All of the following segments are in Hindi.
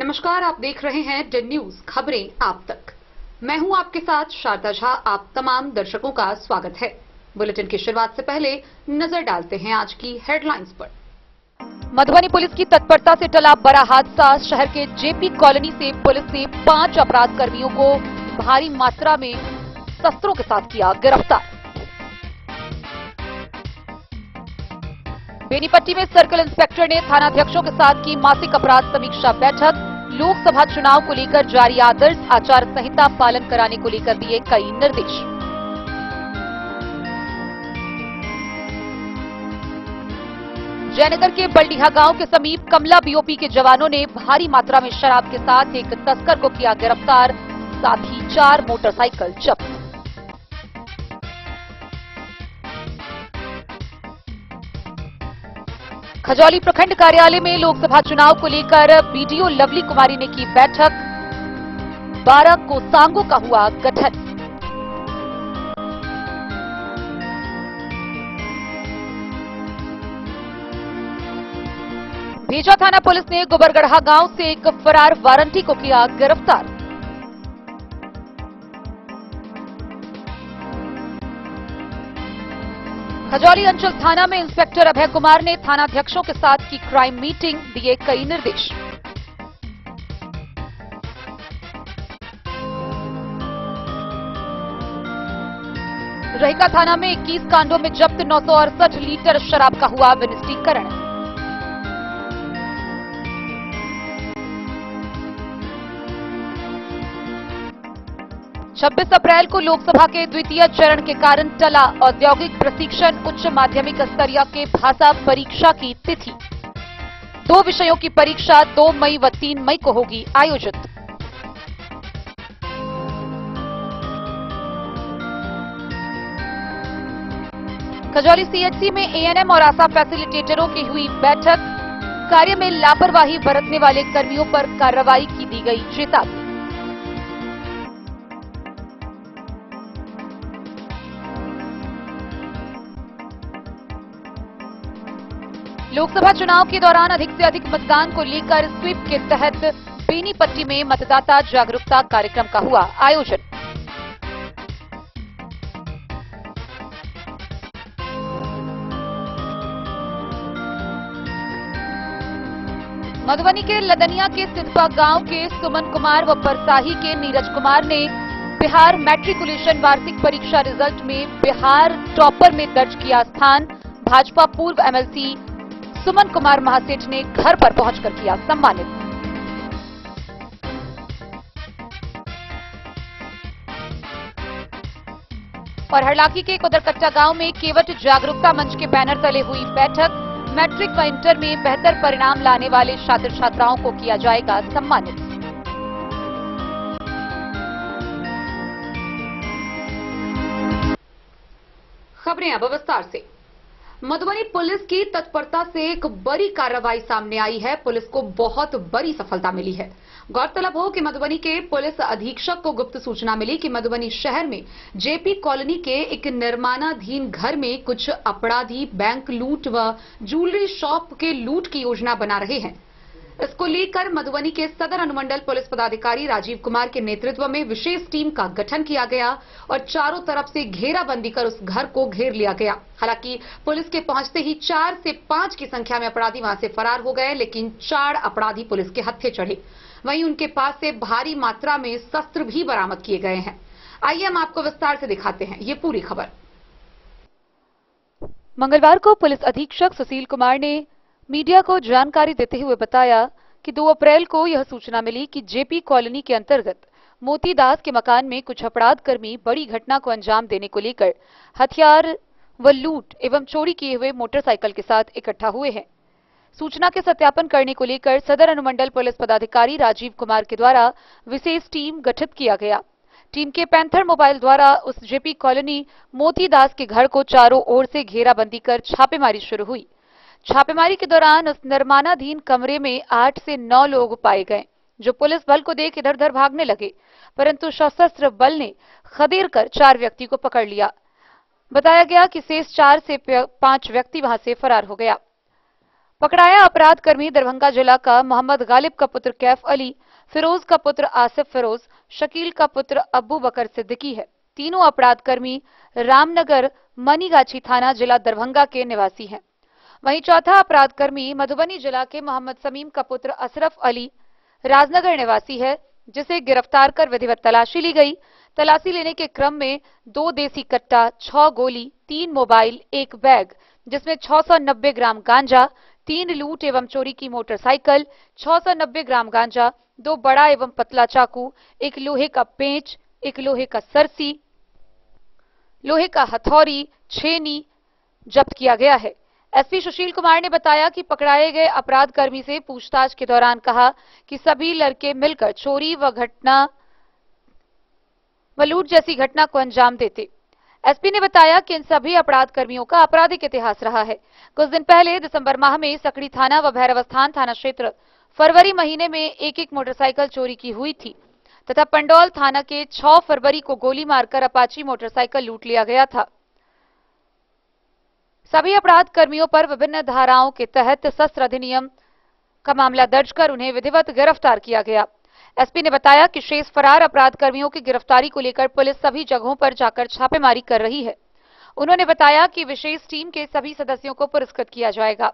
नमस्कार, आप देख रहे हैं डेन न्यूज, खबरें आप तक। मैं हूं आपके साथ शारदा झा। आप तमाम दर्शकों का स्वागत है। बुलेटिन की शुरुआत से पहले नजर डालते हैं आज की हेडलाइंस पर। मधुबनी पुलिस की तत्परता से टला बड़ा हादसा। शहर के जेपी कॉलोनी से पुलिस ने 5 अपराध कर्मियों को भारी मात्रा में शस्त्रों के साथ किया गिरफ्तार। बेनीपट्टी में सर्कल इंस्पेक्टर ने थानाध्यक्षों के साथ की मासिक अपराध समीक्षा बैठक। लोकसभा चुनाव को लेकर जारी आदर्श आचार संहिता पालन कराने को लेकर दिए कई निर्देश। जयनगर के बलडीहा गांव के समीप कमला बीओपी के जवानों ने भारी मात्रा में शराब के साथ एक तस्कर को किया गिरफ्तार, साथ ही 4 मोटरसाइकिल जब्त। खजौली प्रखंड कार्यालय में लोकसभा चुनाव को लेकर बीडीओ लवली कुमारी ने की बैठक। 12 कोषांगों का हुआ गठन। भेजा थाना पुलिस ने गोबरगढ़ा गांव से एक फरार वारंटी को किया गिरफ्तार। खजौली अंचल थाना में इंस्पेक्टर अभय कुमार ने थानाध्यक्षों के साथ की क्राइम मीटिंग, दिए कई निर्देश। रहिका थाना में 21 कांडों में जब्त 968 लीटर शराब का हुआ विनिष्टीकरण। छब्बीस अप्रैल को लोकसभा के द्वितीय चरण के कारण टला औद्योगिक प्रशिक्षण उच्च माध्यमिक स्तरीय के भाषा परीक्षा की तिथि। 2 विषयों की परीक्षा 2 मई व 3 मई को होगी आयोजित। खजौली सीएचसी में एएनएम और आशा फैसिलिटेटरों की हुई बैठक। कार्य में लापरवाही बरतने वाले कर्मियों पर कार्रवाई की दी गई चेतावनी। लोकसभा चुनाव के दौरान अधिक से अधिक मतदान को लेकर स्वीप के तहत बेनीपट्टी में मतदाता जागरूकता कार्यक्रम का हुआ आयोजन। मधुबनी के लदनिया के सिद्धपा गांव के सुमन कुमार व परसाही के नीरज कुमार ने बिहार मैट्रिकुलेशन वार्षिक परीक्षा रिजल्ट में बिहार टॉपर में दर्ज किया स्थान। भाजपा पूर्व एमएलसी सुमन कुमार महासेठ ने घर पर पहुंचकर किया सम्मानित। और हरलाखी के कोदरकट्टा गांव में केवट जागरूकता मंच के बैनर तले हुई बैठक। मैट्रिक व इंटर में बेहतर परिणाम लाने वाले छात्र छात्राओं को किया जाएगा सम्मानित। खबरें अब विस्तार से। मधुबनी पुलिस की तत्परता से एक बड़ी कार्रवाई सामने आई है। पुलिस को बहुत बड़ी सफलता मिली है। गौरतलब हो कि मधुबनी के पुलिस अधीक्षक को गुप्त सूचना मिली कि मधुबनी शहर में जेपी कॉलोनी के एक निर्माणाधीन घर में कुछ अपराधी बैंक लूट व ज्वेलरी शॉप के लूट की योजना बना रहे हैं। इसको लेकर मधुबनी के सदर अनुमंडल पुलिस पदाधिकारी राजीव कुमार के नेतृत्व में विशेष टीम का गठन किया गया और चारों तरफ से घेराबंदी कर उस घर को घेर लिया गया। हालांकि पुलिस के पहुंचते ही 4 से 5 की संख्या में अपराधी वहां से फरार हो गए, लेकिन 4 अपराधी पुलिस के हत्थे चढ़े। वहीं उनके पास से भारी मात्रा में शस्त्र भी बरामद किए गए हैं। आइए हम आपको विस्तार से दिखाते हैं ये पूरी खबर। मंगलवार को पुलिस अधीक्षक सुशील कुमार ने मीडिया को जानकारी देते हुए बताया कि 2 अप्रैल को यह सूचना मिली कि जेपी कॉलोनी के अंतर्गत मोतीदास के मकान में कुछ अपराध कर्मी बड़ी घटना को अंजाम देने को लेकर हथियार व लूट एवं चोरी किए हुए मोटरसाइकिल के साथ इकट्ठा हुए हैं। सूचना के सत्यापन करने को लेकर सदर अनुमंडल पुलिस पदाधिकारी राजीव कुमार के द्वारा विशेष टीम गठित किया गया। टीम के पैंथर मोबाइल द्वारा उस जेपी कॉलोनी मोतीदास के घर को चारों ओर से घेराबंदी कर छापेमारी शुरू हुई। छापेमारी के दौरान उस निर्माणाधीन कमरे में 8 से 9 लोग पाए गए, जो पुलिस बल को देख इधर उधर भागने लगे, परंतु सशस्त्र बल ने खदेड़ कर 4 व्यक्ति को पकड़ लिया। बताया गया कि शेष 4 से 5 व्यक्ति वहां से फरार हो गया। पकड़ाया अपराध कर्मी दरभंगा जिला का मोहम्मद गालिब का पुत्र कैफ अली, फिरोज का पुत्र आसिफ फिरोज, शकील का पुत्र अब्बू बकर सिद्दीकी है। तीनों अपराध कर्मी रामनगर मनीगाछी थाना जिला दरभंगा के निवासी हैं। वहीं चौथा अपराध कर्मी मधुबनी जिला के मोहम्मद समीम का पुत्र अशरफ अली राजनगर निवासी है, जिसे गिरफ्तार कर विधिवत तलाशी ली गई। तलाशी लेने के क्रम में 2 देसी कट्टा, 6 गोली, 3 मोबाइल, 1 बैग जिसमें 690 ग्राम गांजा, 3 लूट एवं चोरी की मोटरसाइकिल, 690 ग्राम गांजा, 2 बड़ा एवं पतला चाकू, 1 लोहे का पेंच, 1 लोहे का सरसी, लोहे का हथौड़ी, छेनी जब्त किया गया है। एसपी सुशील कुमार ने बताया कि पकड़ाए गए अपराध कर्मी से पूछताछ के दौरान कहा कि सभी लड़के मिलकर चोरी व लूट जैसी घटना को अंजाम देते। एसपी ने बताया कि इन सभी अपराध कर्मियों का आपराधिक इतिहास रहा है। कुछ दिन पहले दिसंबर माह में सकड़ी थाना व भैरवस्थान थाना क्षेत्र फरवरी महीने में एक मोटरसाइकिल चोरी की हुई थी तथा पंडौल थाना के 6 फरवरी को गोली मारकर अपाची मोटरसाइकिल लूट लिया गया था। सभी अपराध कर्मियों पर विभिन्न धाराओं के तहत शस्त्र अधिनियम का मामला दर्ज कर उन्हें विधिवत गिरफ्तार किया गया। एसपी ने बताया कि शेष फरार अपराध कर्मियों की गिरफ्तारी को लेकर पुलिस सभी जगहों पर जाकर छापेमारी कर रही है। उन्होंने बताया कि विशेष टीम के सभी सदस्यों को पुरस्कृत किया जाएगा।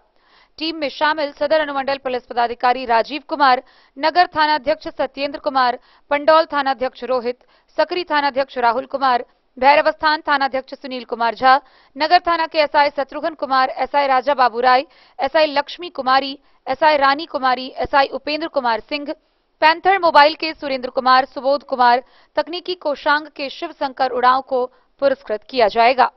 टीम में शामिल सदर अनुमंडल पुलिस पदाधिकारी राजीव कुमार, नगर थानाध्यक्ष सत्येंद्र कुमार, पंडौल थानाध्यक्ष रोहित, सकरी थानाध्यक्ष राहुल कुमार, भैरवस्थान थानाध्यक्ष सुनील कुमार झा, नगर थाना के SI Shatrughan Kumar, SI Raja Babu Rai, SI Lakshmi Kumari, SI Rani Kumari, SI Upendra Kumar Singh, panther mobile के सुरेंद्र कुमार, सुबोध कुमार, तकनीकी कोषांग के शिव शंकर उड़ाव को पुरस्कृत किया जाएगा।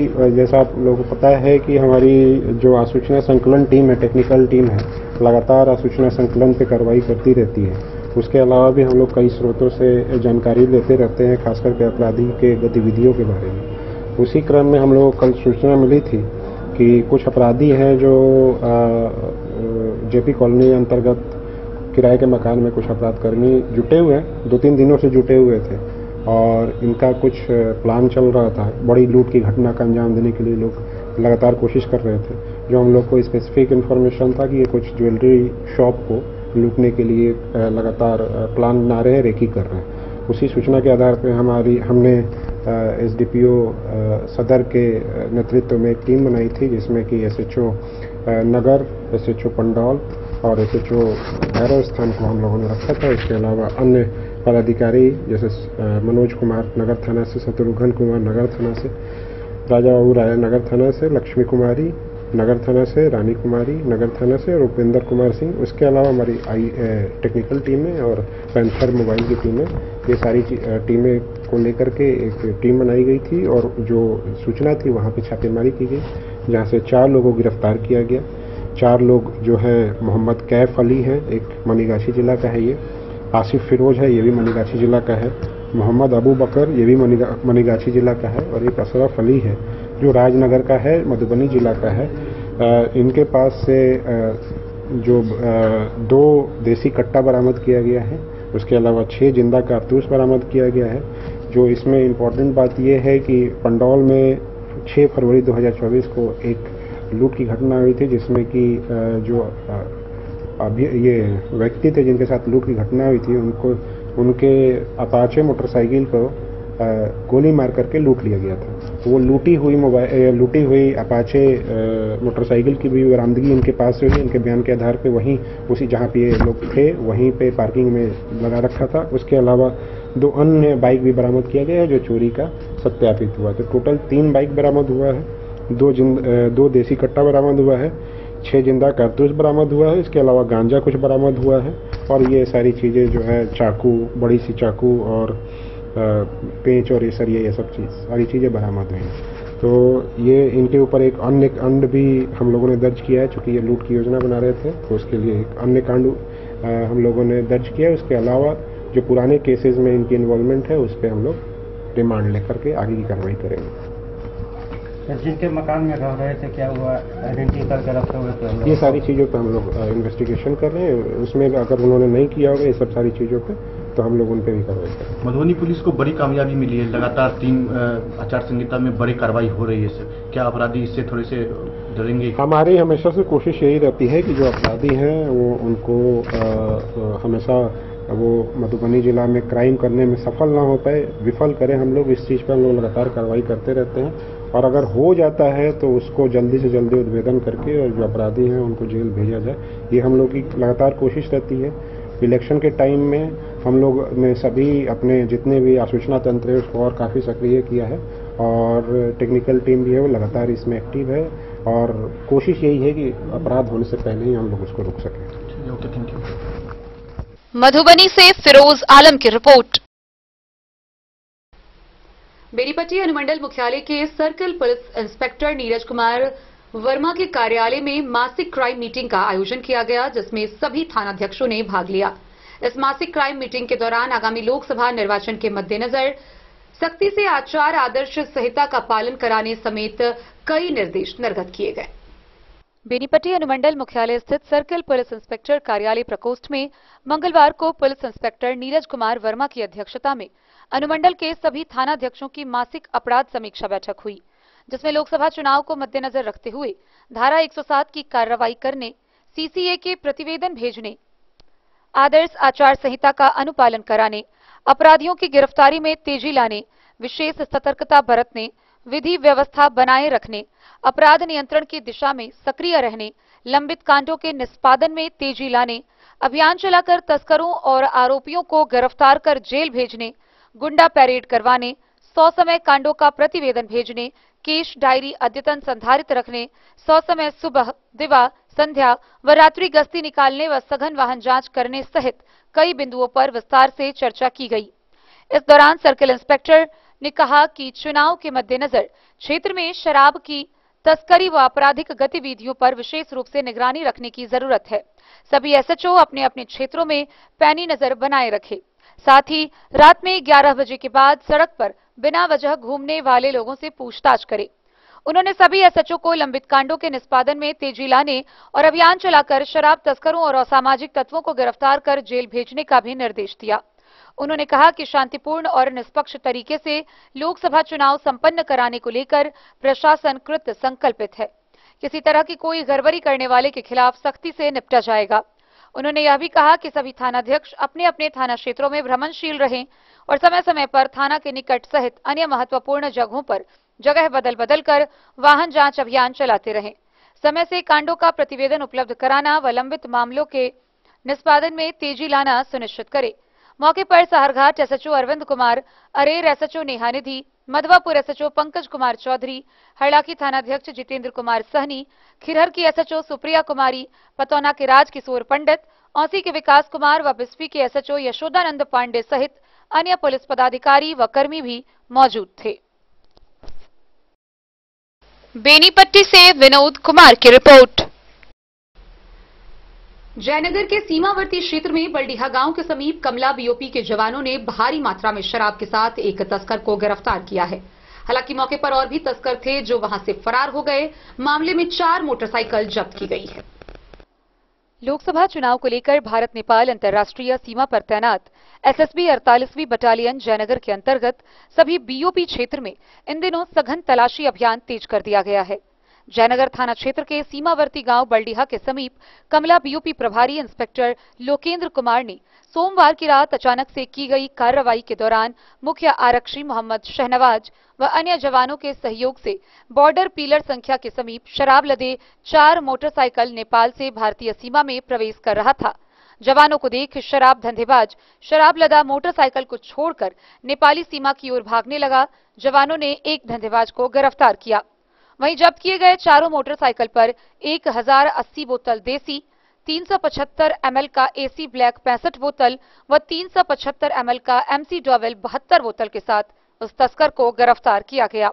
जैसा आप लोगों को पता है कि हमारी जो आसूचना संकलन टीम है, टेक्निकल टीम है, लगातार आसूचना संकलन पे कार्रवाई करती रहती है। उसके अलावा भी हम लोग कई स्रोतों से जानकारी लेते रहते हैं, खासकर के अपराधी के गतिविधियों के बारे में। उसी क्रम में हम लोगों को कल सूचना मिली थी कि कुछ अपराधी हैं जो जेपी कॉलोनी अंतर्गत किराए के मकान में कुछ अपराधकर्मी जुटे हुए हैं, 2-3 दिनों से जुटे हुए थे और इनका कुछ प्लान चल रहा था। बड़ी लूट की घटना का अंजाम देने के लिए लोग लगातार कोशिश कर रहे थे। जो हम लोग को स्पेसिफिक इन्फॉर्मेशन था कि ये कुछ ज्वेलरी शॉप को लूटने के लिए लगातार प्लान बना रहे हैं, रेकी कर रहे हैं। उसी सूचना के आधार पर हमने एसडीपीओ सदर के नेतृत्व में एक टीम बनाई थी, जिसमें कि एसएचओ नगर, एसएचओ पंडौल और एसएचओ भैरवस्थान को हम लोगों ने रखा था। इसके अलावा अन्य पदाधिकारी जैसे मनोज कुमार नगर थाना से, शत्रुघ्न कुमार नगर थाना से, राजा बाबू राय नगर थाना से, लक्ष्मी कुमारी नगर थाना से, रानी कुमारी नगर थाना से और उपेंद्र कुमार सिंह। उसके अलावा हमारी टेक्निकल टीमें और पैंथर मोबाइल की टीमें, ये सारी टीमें को लेकर के एक टीम बनाई गई थी और जो सूचना थी वहाँ पे छापेमारी की गई, जहाँ से 4 लोगों को गिरफ्तार किया गया। 4 लोग जो है मोहम्मद कैफ अली है, एक मनीगाछी जिला का है ये, आसिफ फिरोज है, ये भी मनीगाछी जिला का है, मोहम्मद अबू बकर ये भी मनीगाछी जिला का है और एक अशरफ अली है जो राजनगर का है, मधुबनी जिला का है। इनके पास से जो 2 देसी कट्टा बरामद किया गया है, उसके अलावा 6 जिंदा कारतूस बरामद किया गया है। जो इसमें इम्पोर्टेंट बात यह है कि पंडौल में 6 फरवरी 2024 को एक लूट की घटना हुई थी, जिसमें कि जो अभी ये व्यक्ति थे जिनके साथ लूट की घटना हुई थी, उनके अपाचे मोटरसाइकिल को गोली मार करके लूट लिया गया था। तो वो लूटी हुई अपाचे मोटरसाइकिल की भी बरामदगी इनके पास से हुई। इनके बयान के आधार पे वहीं उसी जहाँ पे ये लोग थे वहीं पे पार्किंग में लगा रखा था। उसके अलावा 2 अन्य बाइक भी बरामद किया गया है जो चोरी का सत्यापित हुआ। तो टोटल 3 बाइक बरामद हुआ है, 2 देसी कट्टा बरामद हुआ है, 6 जिंदा कारतूस बरामद हुआ है। इसके अलावा गांजा कुछ बरामद हुआ है और ये सारी चीज़ें जो है चाकू, बड़ी सी चाकू और पेंच और ये सब सारी चीज़ें बरामद हुई। तो ये इनके ऊपर एक अन्य कांड भी हम लोगों ने दर्ज किया है, चूँकि ये लूट की योजना बना रहे थे तो उसके लिए एक अन्य कांड हम लोगों ने दर्ज किया है। उसके अलावा जो पुराने केसेस में इनकी इन्वॉल्वमेंट है उस पर हम लोग रिमांड लेकर के आगे की कार्रवाई करेंगे। जिनके मकान में रह रहे थे क्या हुआ, आइडेंटिटी करके रखे हुए थे? ये सारी चीज़ों पर हम लोग इन्वेस्टिगेशन कर रहे हैं। उसमें अगर उन्होंने नहीं किया होगा ये सब सारी चीज़ों पे तो हम लोग उन पर भी कार्रवाई करेंगे। मधुबनी पुलिस को बड़ी कामयाबी मिली है, लगातार 3 आचार संहिता में बड़ी कार्रवाई हो रही है सर। क्या अपराधी इससे थोड़े से डरेंगे? हमारी हमेशा से कोशिश यही रहती है कि जो अपराधी हैं वो उनको हमेशा वो मधुबनी जिला में क्राइम करने में सफल ना हो पाए, विफल करें। हम लोग इस चीज़ पर हम लोग लगातार कार्रवाई करते रहते हैं और अगर हो जाता है तो उसको जल्दी से जल्दी उद्भेदन करके और जो अपराधी हैं उनको जेल भेजा जाए। ये हम लोग की लगातार कोशिश रहती है। इलेक्शन के टाइम में हम लोग ने सभी अपने जितने भी आसूचना तंत्र है उसको और काफ़ी सक्रिय किया है और टेक्निकल टीम भी है वो लगातार इसमें एक्टिव है और कोशिश यही है कि अपराध होने से पहले ही हम लोग उसको रोक सकें। Okay, thank you. मधुबनी से फिरोज आलम की रिपोर्ट। बेनीपट्टी अनुमंडल मुख्यालय के circle police inspector Neeraj Kumar Verma के कार्यालय में मासिक क्राइम मीटिंग का आयोजन किया गया, जिसमें सभी थानाध्यक्षों ने भाग लिया। इस मासिक क्राइम मीटिंग के दौरान आगामी लोकसभा निर्वाचन के मद्देनजर सख्ती से आचार आदर्श संहिता का पालन कराने समेत कई निर्देश निर्गत किए गए। बेनीपट्टी अनुमंडल मुख्यालय स्थित सर्कल पुलिस इंस्पेक्टर कार्यालय प्रकोष्ठ में मंगलवार को पुलिस इंस्पेक्टर नीरज कुमार वर्मा की अध्यक्षता में अनुमंडल के सभी थानाध्यक्षों की मासिक अपराध समीक्षा बैठक हुई, जिसमें लोकसभा चुनाव को मद्देनजर रखते हुए धारा 107 की कार्रवाई करने, सीसीए के प्रतिवेदन भेजने, आदर्श आचार संहिता का अनुपालन कराने, अपराधियों की गिरफ्तारी में तेजी लाने, विशेष सतर्कता बरतने, विधि व्यवस्था बनाए रखने, अपराध नियंत्रण की दिशा में सक्रिय रहने, लंबित कांडों के निष्पादन में तेजी लाने, अभियान चलाकर तस्करों और आरोपियों को गिरफ्तार कर जेल भेजने, गुंडा पैरेड करवाने, 100 समय कांडों का प्रतिवेदन भेजने, केस डायरी अद्यतन संधारित रखने, 100 समय सुबह, दिवा, संध्या व रात्रि गश्ती निकालने व सघन वाहन जांच करने सहित कई बिंदुओं पर विस्तार से चर्चा की गई। इस दौरान सर्किल इंस्पेक्टर ने कहा कि चुनाव के मद्देनजर क्षेत्र में शराब की तस्करी व आपराधिक गतिविधियों पर विशेष रूप से निगरानी रखने की जरूरत है। सभी एसएचओ अपने अपने क्षेत्रों में पैनी नजर बनाए रखे, साथ ही रात में 11 बजे के बाद सड़क पर बिना वजह घूमने वाले लोगों से पूछताछ करें। उन्होंने सभी एसएचओ को लंबित कांडों के निष्पादन में तेजी लाने और अभियान चलाकर शराब तस्करों और असामाजिक तत्वों को गिरफ्तार कर जेल भेजने का भी निर्देश दिया। उन्होंने कहा कि शांतिपूर्ण और निष्पक्ष तरीके से लोकसभा चुनाव संपन्न कराने को लेकर प्रशासन कृत संकल्पित है। किसी तरह की कोई गड़बड़ी करने वाले के खिलाफ सख्ती से निपटा जाएगा। उन्होंने यह भी कहा कि सभी थानाध्यक्ष अपने अपने थाना क्षेत्रों में भ्रमणशील रहें और समय समय पर थाना के निकट सहित अन्य महत्वपूर्ण जगहों पर जगह बदल बदल कर वाहन जांच अभियान चलाते रहें। समय से कांडों का प्रतिवेदन उपलब्ध कराना व लंबित मामलों के निष्पादन में तेजी लाना सुनिश्चित करें। मौके पर साहरघाट एसएचओ अरविंद कुमार, अरेर एसएचओ नेहानिधि, मधवापुर एसएचओ पंकज कुमार चौधरी, हरलाखी थानाध्यक्ष जितेंद्र कुमार सहनी, खिरहर की एसएचओ सुप्रिया कुमारी, पतौना के राजकिशोर पंडित, औसी के विकास कुमार व बिस्फी के एसएचओ यशोदानंद पांडे सहित अन्य पुलिस पदाधिकारी व कर्मी भी मौजूद थे। बेनीपट्टी से विनोद कुमार की रिपोर्ट। जयनगर के सीमावर्ती क्षेत्र में बलडीहा गांव के समीप कमला बीओपी के जवानों ने भारी मात्रा में शराब के साथ एक तस्कर को गिरफ्तार किया है। हालांकि मौके पर और भी तस्कर थे जो वहां से फरार हो गए। मामले में 4 मोटरसाइकिल जब्त की गई है। लोकसभा चुनाव को लेकर भारत नेपाल अंतर्राष्ट्रीय सीमा पर तैनात एसएसबी 48वीं बटालियन जयनगर के अंतर्गत सभी बीओपी क्षेत्र में इन दिनों सघन तलाशी अभियान तेज कर दिया गया है। जयनगर थाना क्षेत्र के सीमावर्ती गांव बलडीहा के समीप कमला बीओपी प्रभारी इंस्पेक्टर लोकेंद्र कुमार ने सोमवार की रात अचानक से की गई कार्रवाई के दौरान मुख्य आरक्षी मोहम्मद शहनवाज व अन्य जवानों के सहयोग से बॉर्डर पिलर संख्या के समीप शराब लदे 4 मोटरसाइकिल नेपाल से भारतीय सीमा में प्रवेश कर रहा था। जवानों को देख शराब धंधेबाज शराब लदा मोटरसाइकिल को छोड़कर नेपाली सीमा की ओर भागने लगा। जवानों ने एक धंधेबाज को गिरफ्तार किया। वहीं जब्त किए गए 4 मोटरसाइकिल पर 1080 बोतल देसी, 375 ml का एसी ब्लैक 65 बोतल व 375 ml का एमसी डॉवेल 72 बोतल के साथ उस तस्कर को गिरफ्तार किया गया।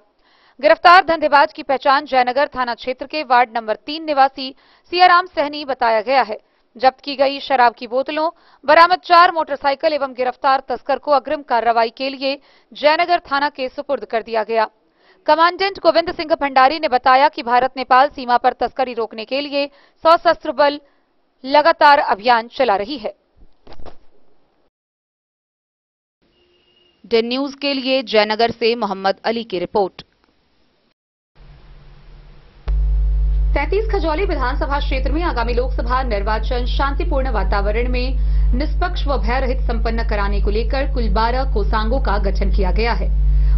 गिरफ्तार धंधेबाज की पहचान जयनगर थाना क्षेत्र के वार्ड नंबर 3 निवासी सियाराम सहनी बताया गया है। जब्त की गई शराब की बोतलों, बरामद 4 मोटरसाइकिल एवं गिरफ्तार तस्कर को अग्रिम कार्रवाई के लिए जयनगर थाना के सुपुर्द कर दिया गया। कमांडेंट गोविंद सिंह भंडारी ने बताया कि भारत नेपाल सीमा पर तस्करी रोकने के लिए सशस्त्र बल लगातार अभियान चला रही है। डेन न्यूज के लिए जयनगर से मोहम्मद अली की रिपोर्ट। 33 खजौली विधानसभा क्षेत्र में आगामी लोकसभा निर्वाचन शांतिपूर्ण वातावरण में निष्पक्ष व भय रहित संपन्न कराने को लेकर कुल 12 कोषांगों का गठन किया गया है।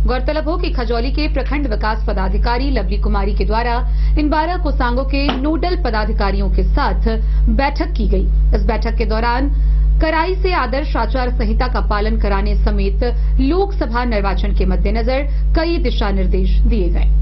गौरतलब हो कि खजौली के प्रखंड विकास पदाधिकारी लवली कुमारी के द्वारा इन 12 कोषांगों के नोडल पदाधिकारियों के साथ बैठक की गई। इस बैठक के दौरान कड़ाई से आदर्श आचार संहिता का पालन कराने समेत लोकसभा निर्वाचन के मद्देनजर कई दिशा निर्देश दिए गए।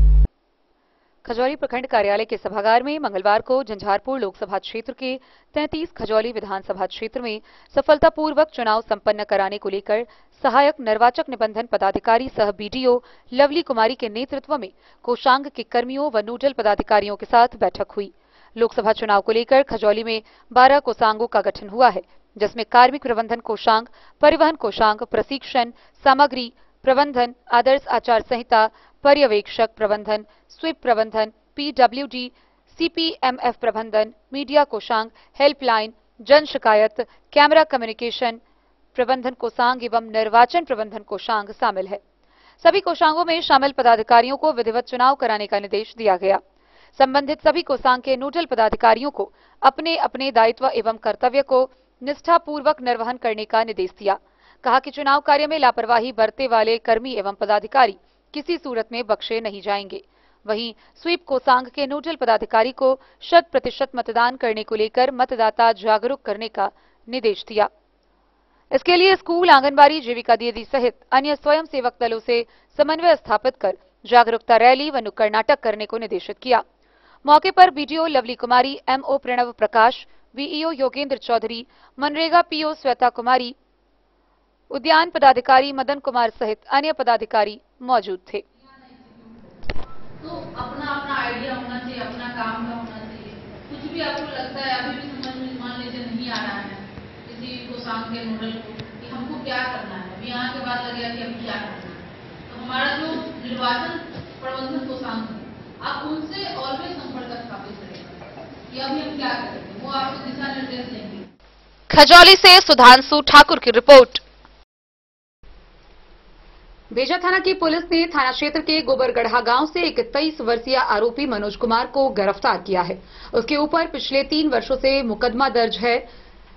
खजौली प्रखंड कार्यालय के सभागार में मंगलवार को झंझारपुर लोकसभा क्षेत्र के 33 खजौली विधानसभा क्षेत्र में सफलतापूर्वक चुनाव संपन्न कराने को लेकर सहायक निर्वाचक निबंधन पदाधिकारी सह बीडीओ लवली कुमारी के नेतृत्व में कोषांग के कर्मियों व नोडल पदाधिकारियों के साथ बैठक हुई। लोकसभा चुनाव को लेकर खजौली में 12 कोषांगों का गठन हुआ है, जिसमें कार्मिक प्रबंधन कोषांग, परिवहन कोषांग, प्रशिक्षण सामग्री प्रबंधन, आदर्श आचार संहिता, पर्यवेक्षक प्रबंधन, स्वीप प्रबंधन, पीडब्ल्यूडी, सीपीएमएफ प्रबंधन, मीडिया कोषांग, हेल्पलाइन, जन शिकायत, कैमरा कम्युनिकेशन प्रबंधन कोषांग एवं निर्वाचन प्रबंधन कोषांग शामिल है। सभी कोषांगों में शामिल पदाधिकारियों को विधिवत चुनाव कराने का निर्देश दिया गया। संबंधित सभी कोषांग के नोडल पदाधिकारियों को अपने अपने दायित्व एवं कर्तव्य को निष्ठापूर्वक निर्वहन करने का निर्देश दिया। कहा कि चुनाव कार्य में लापरवाही बरतने वाले कर्मी एवं पदाधिकारी किसी सूरत में बख्शे नहीं जाएंगे। वहीं स्वीप कोषांग के नोडल पदाधिकारी को 100% मतदान करने को लेकर मतदाता जागरूक करने का निर्देश दिया। इसके लिए स्कूल, आंगनबाड़ी, जीविका दीदी सहित अन्य स्वयं सेवक दलों से समन्वय स्थापित कर जागरूकता रैली व नुक्कड़ नाटक करने को निर्देशित किया। मौके पर बीडीओ लवली कुमारी, एमओ प्रणव प्रकाश, वीईओ योगेंद्र चौधरी, मनरेगा पीओ श्वेता कुमारी, उद्यान पदाधिकारी मदन कुमार सहित अन्य पदाधिकारी मौजूद थे। तो अपना अपना आइडिया होना चाहिए, अपना काम का होना चाहिए। कुछ भी आपको लगता है अभी भी समझ में मान लीजिए नहीं आ रहा है किसी कोषांग के नोडल को कि हमको क्या करना है, अभी यहाँ के बाद लगेगा कि अब क्या करना है। तो हमारा जो निर्वाचन प्रबंधन कोषांग है, आप उनसे ऑलवेज संपर्क स्थापित करेंगे कि अभी हम क्या करेंगे, वो आपको दिशा निर्देश देंगे। खजौली से सुधांशु ठाकुर की रिपोर्ट। भेजा थाना की पुलिस ने थाना क्षेत्र के गोबरगढ़ा गांव से एक 23 वर्षीय आरोपी मनोज कुमार को गिरफ्तार किया है। उसके ऊपर पिछले 3 वर्षों से मुकदमा दर्ज है।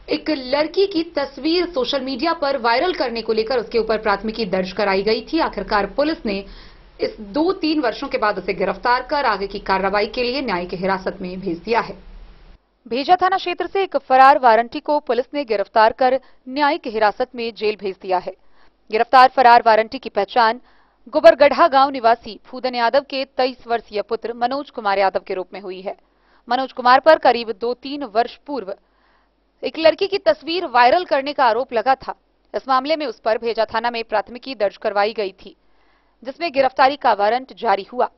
एक लड़की की तस्वीर सोशल मीडिया पर वायरल करने को लेकर उसके ऊपर प्राथमिकी दर्ज कराई गई थी। आखिरकार पुलिस ने इस 2-3 वर्षों के बाद उसे गिरफ्तार कर आगे की कार्रवाई के लिए न्यायिक हिरासत में भेज दिया है। भेजा थाना क्षेत्र से एक फरार वारंटी को पुलिस ने गिरफ्तार कर न्यायिक हिरासत में जेल भेज दिया है। गिरफ्तार फरार वारंटी की पहचान गोबरगढ़ा गांव निवासी फूदन यादव के 23 वर्षीय पुत्र मनोज कुमार यादव के रूप में हुई है। मनोज कुमार पर करीब 2-3 वर्ष पूर्व एक लड़की की तस्वीर वायरल करने का आरोप लगा था। इस मामले में उस पर भेजा थाना में प्राथमिकी दर्ज करवाई गई थी, जिसमें गिरफ्तारी का वारंट जारी हुआ।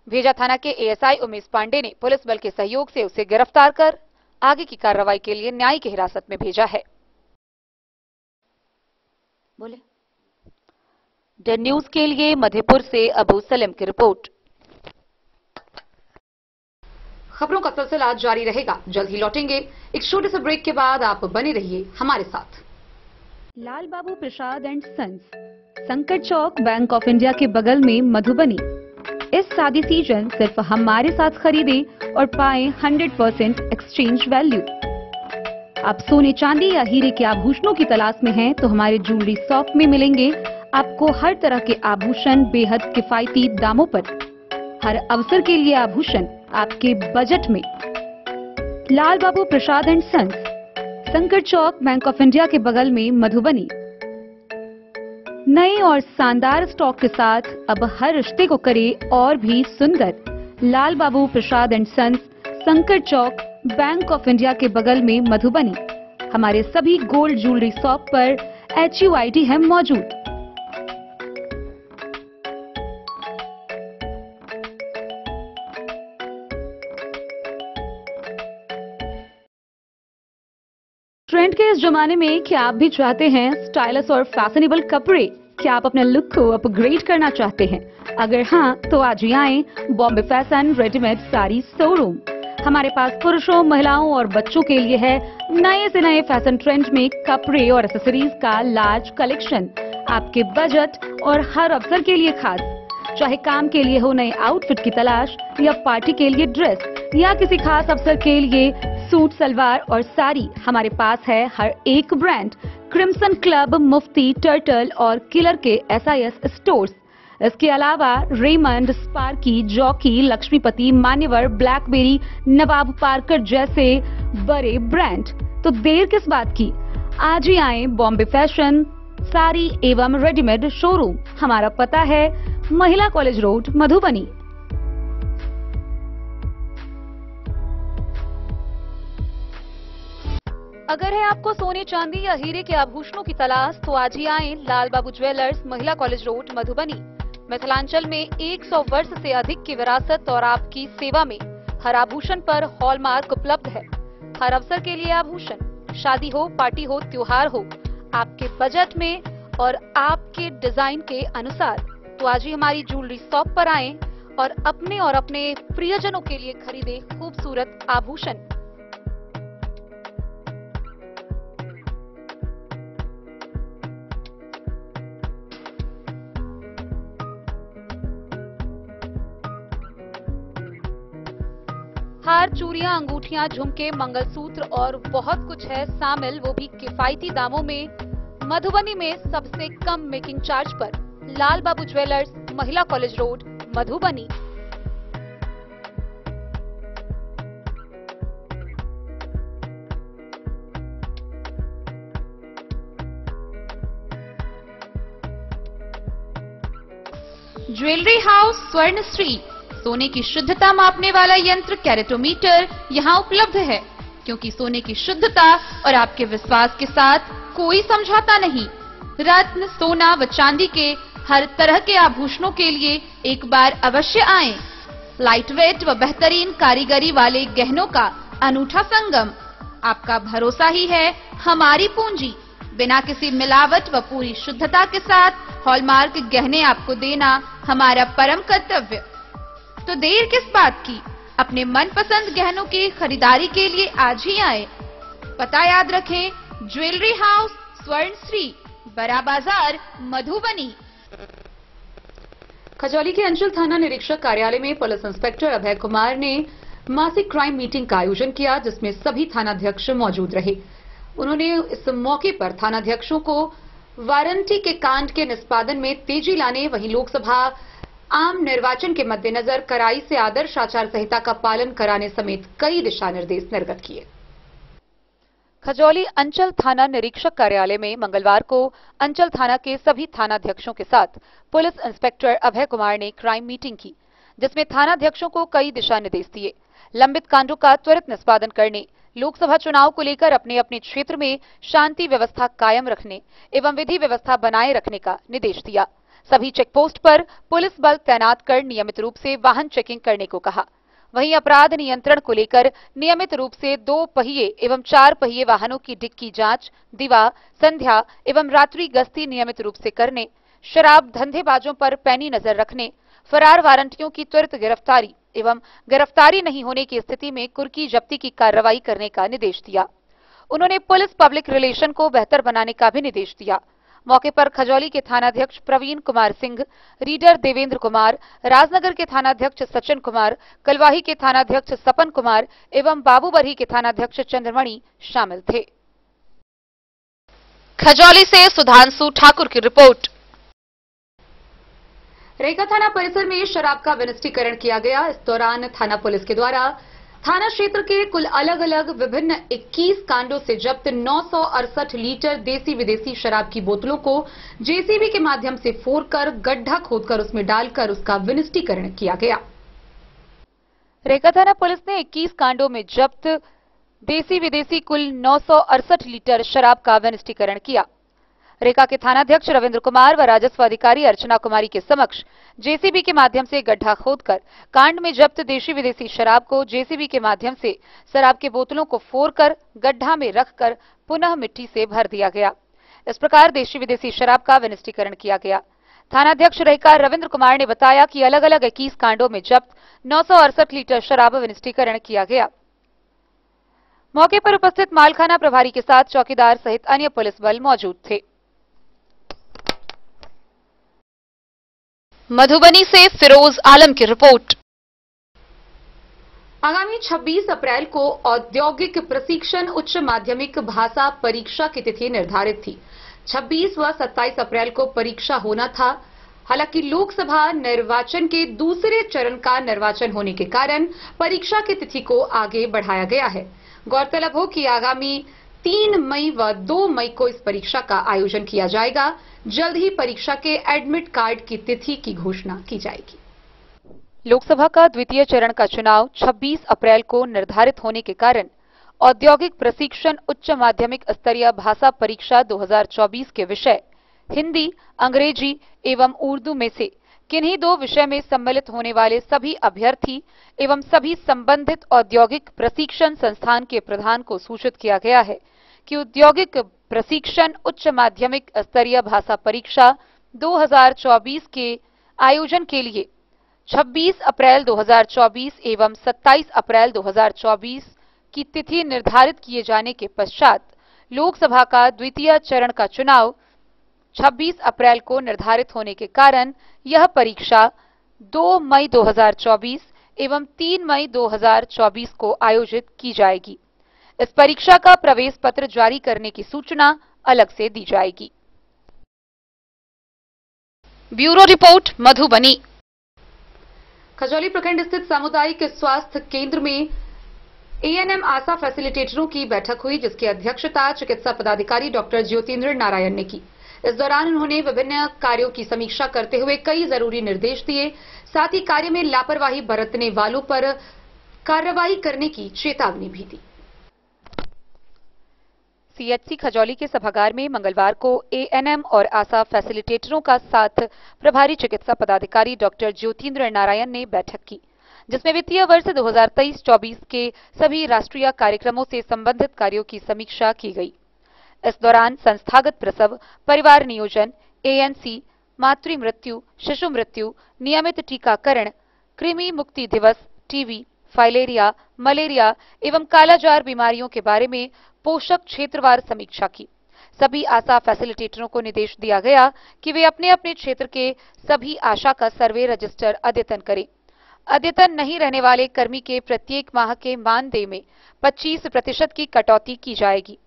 भेजा थाना के एएसआई उमेश पांडे ने पुलिस बल के सहयोग से उसे गिरफ्तार कर आगे की कार्रवाई के लिए न्यायिक हिरासत में भेजा है। बोले द न्यूज के लिए मधेपुर से अबू सलीम की रिपोर्ट। खबरों का सिलसिला जारी रहेगा, जल्द ही लौटेंगे। एक छोटे से ब्रेक के बाद आप बने रहिए हमारे साथ। लाल बाबू प्रसाद एंड सन्स, संकट चौक, बैंक ऑफ इंडिया के बगल में, मधुबनी। इस शादी सीजन सिर्फ हमारे साथ खरीदे और पाएं 100% एक्सचेंज वैल्यू। आप सोने, चांदी या हीरे के आभूषणों की तलाश में हैं तो हमारे ज्वेलरी शॉप में मिलेंगे आपको हर तरह के आभूषण बेहद किफायती दामों पर। हर अवसर के लिए आभूषण आपके बजट में। लाल बाबू प्रसाद एंड सन्स, संकट चौक, बैंक ऑफ इंडिया के बगल में, मधुबनी। नए और शानदार स्टॉक के साथ अब हर रिश्ते को करे और भी सुंदर। लाल बाबू प्रसाद एंड सन्स, संकट चौक, बैंक ऑफ इंडिया के बगल में, मधुबनी। हमारे सभी गोल्ड ज्वेलरी शॉप पर HUID है मौजूद। ट्रेंड के इस जमाने में क्या आप भी चाहते हैं स्टाइलिश और फैशनेबल कपड़े? क्या आप अपने लुक को अपग्रेड करना चाहते हैं? अगर हाँ, तो आज ही आएं Bombay fashion readymade sari showroom. हमारे पास पुरुषों, महिलाओं और बच्चों के लिए है नए से नए फैशन ट्रेंड में कपड़े और एक्सेसरीज का लार्ज कलेक्शन, आपके बजट और हर अवसर के लिए खास। चाहे काम के लिए हो नए आउटफिट की तलाश या पार्टी के लिए ड्रेस या किसी खास अवसर के लिए सूट सलवार और साड़ी, हमारे पास है हर एक ब्रांड। क्रिम्सन क्लब, मुफ्ती, टर्टल और किलर के SIS स्टोर्स। इसके अलावा रेमंड, स्पार्की, जॉकी, लक्ष्मीपति, मान्यवर, ब्लैकबेरी, नवाब पार्कर जैसे बड़े ब्रांड। तो देर किस बात की, आज ही आए बॉम्बे फैशन साड़ी एवं रेडीमेड शोरूम। हमारा पता है महिला कॉलेज रोड, मधुबनी। अगर है आपको सोने, चांदी या हीरे के आभूषणों की तलाश, तो आज ही आए लाल बाबू ज्वेलर्स, महिला कॉलेज रोड, मधुबनी। मिथिलांचल में 100 वर्ष से अधिक की विरासत और आपकी सेवा में हर आभूषण पर हॉलमार्क उपलब्ध है। हर अवसर के लिए आभूषण, शादी हो, पार्टी हो, त्योहार हो, आपके बजट में और आपके डिजाइन के अनुसार। तो आज ही हमारी ज्वेलरी शॉप पर आएं और अपने प्रियजनों के लिए खरीदे खूबसूरत आभूषण। हार, चूड़ियां, अंगूठियां, झुमके, मंगलसूत्र और बहुत कुछ है शामिल, वो भी किफायती दामों में। मधुबनी में सबसे कम मेकिंग चार्ज पर लाल बाबू ज्वेलर्स, महिला college road, Madhubani. Jewellery house Swarnashree, सोने की शुद्धता मापने वाला यंत्र कैरेटोमीटर यहाँ उपलब्ध है, क्योंकि सोने की शुद्धता और आपके विश्वास के साथ कोई समझौता नहीं। रत्न, सोना व चांदी के हर तरह के आभूषणों के लिए एक बार अवश्य आएं। लाइट वेट व बेहतरीन कारीगरी वाले गहनों का अनूठा संगम। आपका भरोसा ही है हमारी पूंजी। बिना किसी मिलावट व पूरी शुद्धता के साथ हॉलमार्क गहने आपको देना हमारा परम कर्तव्य। तो देर किस बात की, अपने मनपसंद गहनों की खरीदारी के लिए आज ही आए। पता याद रखें, ज्वेलरी हाउस स्वर्णश्री, बड़ा बाजार, मधुबनी। खजौली के अंचल थाना निरीक्षक कार्यालय में पुलिस इंस्पेक्टर अभय कुमार ने मासिक क्राइम मीटिंग का आयोजन किया, जिसमें सभी थानाध्यक्ष मौजूद रहे। उन्होंने इस मौके पर थानाध्यक्षों को वारंटी के कांड के निष्पादन में तेजी लाने, वहीं लोकसभा आम निर्वाचन के मद्देनजर कड़ाई से आदर्श आचार संहिता का पालन कराने समेत कई दिशा निर्देश निर्गत किए। खजौली अंचल थाना निरीक्षक कार्यालय में मंगलवार को अंचल थाना के सभी थानाध्यक्षों के साथ पुलिस इंस्पेक्टर अभय कुमार ने क्राइम मीटिंग की, जिसमें थानाध्यक्षों को कई दिशा निर्देश दिए। लंबित कांडों का त्वरित निष्पादन करने, लोकसभा चुनाव को लेकर अपने अपने क्षेत्र में शांति व्यवस्था कायम रखने एवं विधि व्यवस्था बनाए रखने का निर्देश दिया। सभी चेकपोस्ट पर पुलिस बल तैनात कर नियमित रूप से वाहन चेकिंग करने को कहा। वहीं अपराध नियंत्रण को लेकर नियमित रूप से 2 पहिए एवं 4 पहिए वाहनों की डिक्की जांच, दिवा, संध्या एवं रात्रि गश्ती नियमित रूप से करने, शराब धंधेबाजों पर पैनी नजर रखने, फरार वारंटियों की त्वरित गिरफ्तारी एवं गिरफ्तारी नहीं होने की स्थिति में कुर्की जब्ती की कार्रवाई करने का निर्देश दिया। उन्होंने पुलिस पब्लिक रिलेशन को बेहतर बनाने का भी निर्देश दिया। मौके पर खजौली के थानाध्यक्ष प्रवीण कुमार सिंह, रीडर देवेंद्र कुमार, राजनगर के थानाध्यक्ष सचिन कुमार, कलवाही के थानाध्यक्ष सपन कुमार एवं बाबूबरही के थानाध्यक्ष चंद्रमणि शामिल थे। खजौली से सुधांशु ठाकुर की रिपोर्ट। रेखा थाना परिसर में शराब का विनिष्टीकरण किया गया। इस दौरान थाना पुलिस के द्वारा थाना क्षेत्र के कुल अलग अलग विभिन्न 21 कांडों से जब्त 968 लीटर देसी विदेशी शराब की बोतलों को जेसीबी के माध्यम से फोड़कर गड्ढा खोदकर उसमें डालकर उसका विनिष्टीकरण किया गया। रेखा थाना पुलिस ने 21 कांडों में जब्त देसी विदेशी कुल 968 लीटर शराब का विनिष्टीकरण किया। रेखा के थानाध्यक्ष रविंद्र कुमार व राजस्व अधिकारी अर्चना कुमारी के समक्ष जेसीबी के माध्यम से गड्ढा खोदकर कांड में जब्त देशी विदेशी शराब को जेसीबी के माध्यम से शराब के बोतलों को फोड़कर गड्ढा में रखकर पुनः मिट्टी से भर दिया गया। इस प्रकार देशी विदेशी शराब का विनिष्टीकरण किया गया। थानाध्यक्ष रेखा रविंद्र कुमार ने बताया कि अलग अलग 21 कांडों में जब्त 968 लीटर शराब विनिष्टीकरण किया गया। मौके पर उपस्थित मालखाना प्रभारी के साथ चौकीदार सहित अन्य पुलिस बल मौजूद थे। मधुबनी से फिरोज आलम की रिपोर्ट। आगामी 26 अप्रैल को औद्योगिक प्रशिक्षण उच्च माध्यमिक भाषा परीक्षा की तिथि निर्धारित थी। 26 व 27 अप्रैल को परीक्षा होना था। हालांकि लोकसभा निर्वाचन के दूसरे चरण का निर्वाचन होने के कारण परीक्षा की तिथि को आगे बढ़ाया गया है। गौरतलब हो कि आगामी 3 मई व 2 मई को इस परीक्षा का आयोजन किया जाएगा। जल्द ही परीक्षा के एडमिट कार्ड की तिथि की घोषणा की जाएगी। लोकसभा का द्वितीय चरण का चुनाव 26 अप्रैल को निर्धारित होने के कारण औद्योगिक प्रशिक्षण उच्च माध्यमिक स्तरीय भाषा परीक्षा 2024 के विषय हिंदी, अंग्रेजी एवं उर्दू में से किन्हीं 2 विषय में सम्मिलित होने वाले सभी अभ्यर्थी एवं सभी संबंधित औद्योगिक प्रशिक्षण संस्थान के प्रधान को सूचित किया गया है कि औद्योगिक प्रशिक्षण उच्च माध्यमिक स्तरीय भाषा परीक्षा 2024 के आयोजन के लिए 26 अप्रैल 2024 एवं 27 अप्रैल 2024 की तिथि निर्धारित किए जाने के पश्चात लोकसभा का द्वितीय चरण का चुनाव 26 अप्रैल को निर्धारित होने के कारण यह परीक्षा 2 मई 2024 एवं 3 मई 2024 को आयोजित की जाएगी। इस परीक्षा का प्रवेश पत्र जारी करने की सूचना अलग से दी जाएगी। Bureau report, Madhubani. खजौली प्रखंड स्थित सामुदायिक स्वास्थ्य केंद्र में एएनएम आशा फैसिलिटेटरों की बैठक हुई, जिसकी अध्यक्षता चिकित्सा पदाधिकारी डॉक्टर ज्योतिन्द्र नारायण ने की। इस दौरान उन्होंने विभिन्न कार्यों की समीक्षा करते हुए कई जरूरी निर्देश दिए। साथ ही कार्य में लापरवाही बरतने वालों पर कार्रवाई करने की चेतावनी भी दी। सीएचसी खजौली के सभागार में मंगलवार को एएनएम और आशा फैसिलिटेटरों का साथ प्रभारी चिकित्सा पदाधिकारी डॉक्टर ज्योतिन्द्र नारायण ने बैठक की, जिसमें वित्तीय वर्ष 2023-24 के सभी राष्ट्रीय कार्यक्रमों से संबंधित कार्यों की समीक्षा की गई। इस दौरान संस्थागत प्रसव, परिवार नियोजन, एएनसी, मातृ मृत्यु, शिशु मृत्यु, नियमित टीकाकरण, कृमि मुक्ति दिवस, टीबी, फाइलेरिया, मलेरिया एवं कालाजार बीमारियों के बारे में पोषक क्षेत्रवार समीक्षा की। सभी आशा फैसिलिटेटरों को निर्देश दिया गया कि वे अपने अपने क्षेत्र के सभी आशा का सर्वे रजिस्टर अद्यतन करें। अद्यतन नहीं रहने वाले कर्मी के प्रत्येक माह के मानदेय में 25% की कटौती की जाएगी।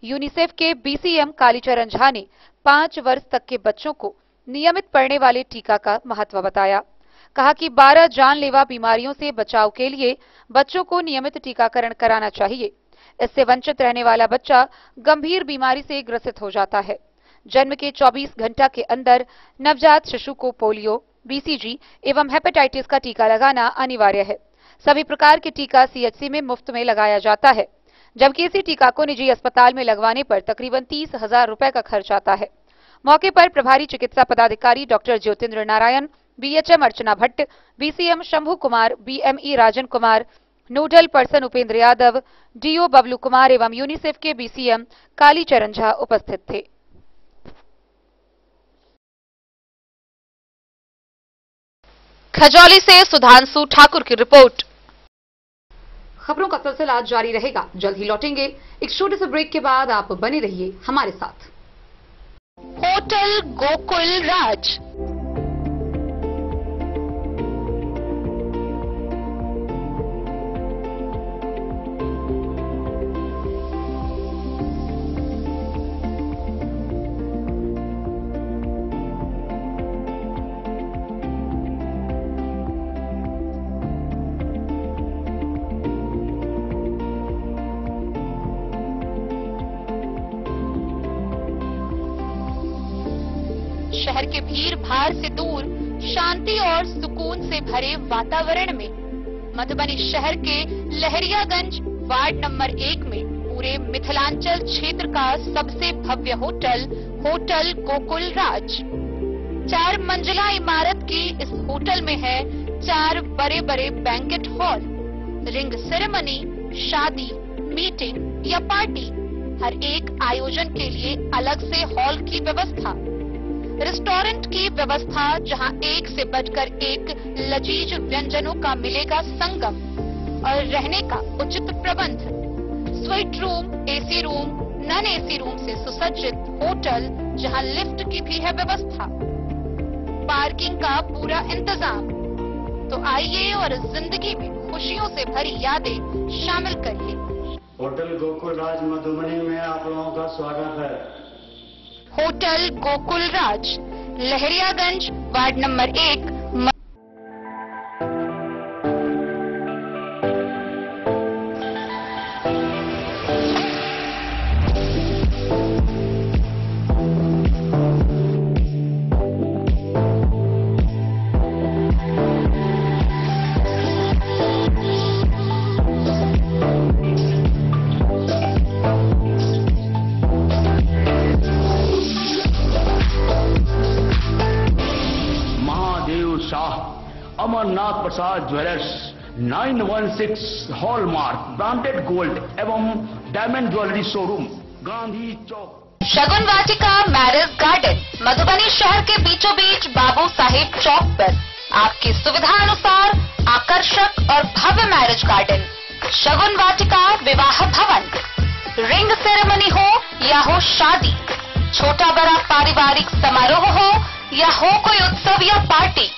यूनिसेफ के बीसीएम कालीचरण झा ने 5 वर्ष तक के बच्चों को नियमित पड़ने वाले टीका का महत्व बताया। कहा कि 12 जानलेवा बीमारियों से बचाव के लिए बच्चों को नियमित टीकाकरण कराना चाहिए। इससे वंचित रहने वाला बच्चा गंभीर बीमारी से ग्रसित हो जाता है। जन्म के 24 घंटा के अंदर नवजात शिशु को पोलियो, बीसीजी एवं हेपेटाइटिस का टीका लगाना अनिवार्य है। सभी प्रकार के टीका सीएचसी में मुफ्त में लगाया जाता है, जबकि इसी टीका को निजी अस्पताल में लगवाने पर तकरीबन 30,000 रुपए का खर्च आता है। मौके पर प्रभारी चिकित्सा पदाधिकारी doctor Jyotindra Narayan, BHM Archana Bhatt, BCM Shambhu Kumar, BME Rajan Kumar, nodal person Upendra Yadav, DO Bablu Kumar एवं यूनिसेफ के बीसीएम कालीचरण झा उपस्थित थे। खजौली से सुधांशु ठाकुर की रिपोर्ट। खबरों का सिलसिला जारी रहेगा, जल्द ही लौटेंगे। एक छोटे से ब्रेक के बाद आप बने रहिए हमारे साथ। होटल गोकुल राज। शहर के भीड़ भाड़ से दूर शांति और सुकून से भरे वातावरण में मधुबनी शहर के लहरियागंज वार्ड नंबर 1 में पूरे मिथिलांचल क्षेत्र का सबसे भव्य होटल होटल गोकुल राज। 4 मंजिला इमारत की इस होटल में है 4 बड़े बड़े बैंकेट हॉल, रिंग सेरेमनी, शादी, मीटिंग या पार्टी, हर एक आयोजन के लिए अलग से हॉल की व्यवस्था, रेस्टोरेंट की व्यवस्था जहां एक से बढ़कर एक लजीज व्यंजनों का मिलेगा संगम, और रहने का उचित प्रबंध, suite room, AC room, non AC room से सुसज्जित होटल जहां लिफ्ट की भी है व्यवस्था। पार्किंग का पूरा इंतजाम। तो आइए और जिंदगी में खुशियों से भरी यादें शामिल करिए। होटल गोकुल राज मधुबनी में आप लोगों का स्वागत है। होटल गोकुल राज, लहरियागंज, वार्ड नंबर 1। अमरनाथ प्रसाद ज्वेलर्स 916 हॉलमार्क ब्रांडेड गोल्ड एवं डायमंड ज्वेलरी शोरूम, गांधी चौक। शगुन वाटिका मैरिज गार्डन, मधुबनी शहर के बीचों बीच बाबू साहेब चौक पर आपकी सुविधा अनुसार आकर्षक और भव्य मैरिज गार्डन। शगुन वाटिका विवाह भवन, रिंग सेरेमनी हो या हो शादी, छोटा बड़ा पारिवारिक समारोह हो या हो कोई उत्सव या पार्टी,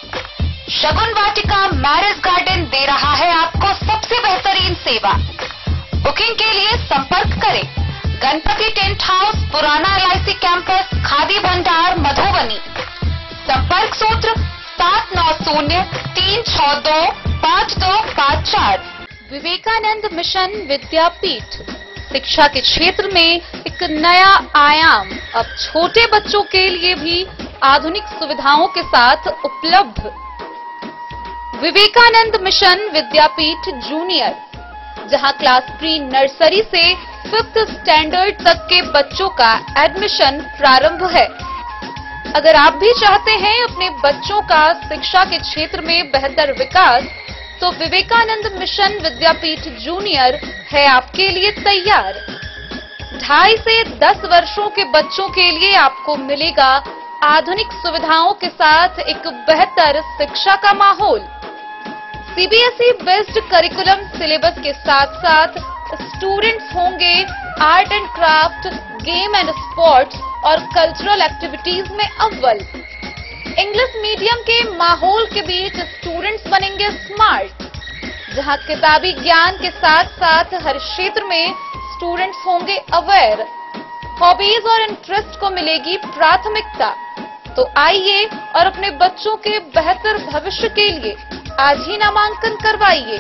शगुन वाटिका मैरिज गार्डन दे रहा है आपको सबसे बेहतरीन सेवा। बुकिंग के लिए संपर्क करें गणपति टेंट हाउस, पुराना LIC कैंपस, खादी भंडार, मधुबनी। संपर्क सूत्र 7903625254। विवेकानंद मिशन विद्यापीठ, शिक्षा के क्षेत्र में एक नया आयाम, अब छोटे बच्चों के लिए भी आधुनिक सुविधाओं के साथ उपलब्ध। विवेकानंद मिशन विद्यापीठ जूनियर, जहां क्लास प्री नर्सरी से 5th स्टैंडर्ड तक के बच्चों का एडमिशन प्रारंभ है। अगर आप भी चाहते हैं अपने बच्चों का शिक्षा के क्षेत्र में बेहतर विकास, तो विवेकानंद मिशन विद्यापीठ जूनियर है आपके लिए तैयार। 2.5 से 10 वर्षों के बच्चों के लिए आपको मिलेगा आधुनिक सुविधाओं के साथ एक बेहतर शिक्षा का माहौल। CBSE बेस्ड करिकुलम सिलेबस के साथ साथ स्टूडेंट्स होंगे art and craft, game and sports और कल्चरल एक्टिविटीज में अव्वल। इंग्लिश मीडियम के माहौल के बीच स्टूडेंट्स बनेंगे स्मार्ट, जहां किताबी ज्ञान के साथ साथ हर क्षेत्र में स्टूडेंट्स होंगे अवेयर। हॉबीज और इंटरेस्ट को मिलेगी प्राथमिकता। तो आइए और अपने बच्चों के बेहतर भविष्य के लिए आज ही नामांकन करवाइए।